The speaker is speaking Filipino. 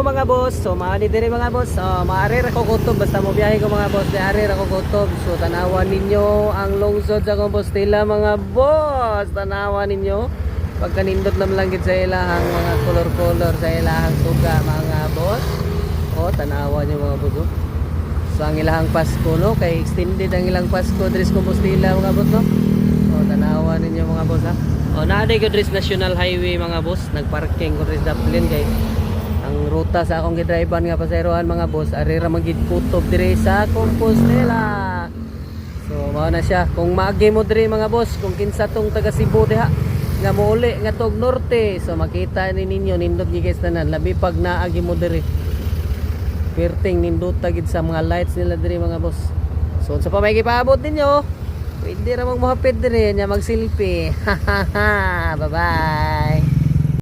Hello mga boss. So maani diri mga boss. Maaari ra ko kutob basta mo biyahe ko mga boss. Maaari ra ko kutob. So tanawan ninyo ang lungsod sa Compostela mga boss. Tanawan ninyo. Pagka nindot nam lang gid sa ilahang mga color-color sa ilahang suga mga boss. Tanawan niyo mga boss. So ang ilahang Pasko no, kay extended ang ilang Pasko diri sa Compostela mga boss no. Tanawan ninyo mga boss ha. Naaday ko diri sa National Highway mga boss. Nagparking ko diri sa Dublin kay ang ruta sa akong gidrivean nga paserohan mga boss ari ra magid kutob dire sa Compostela. So mao na siya kung maagi mo dire mga boss kung kinsa tong taga Cebu diha nga mouli nga tog norte, so makita ni ninyo nindot gi guys tanan labi pag naagi mo dire perting nindot gid sa mga lights nila dire mga boss. So sa pa may gipaabot ninyo pwede ra mag mohapit dire nya mag selfie. Bye bye.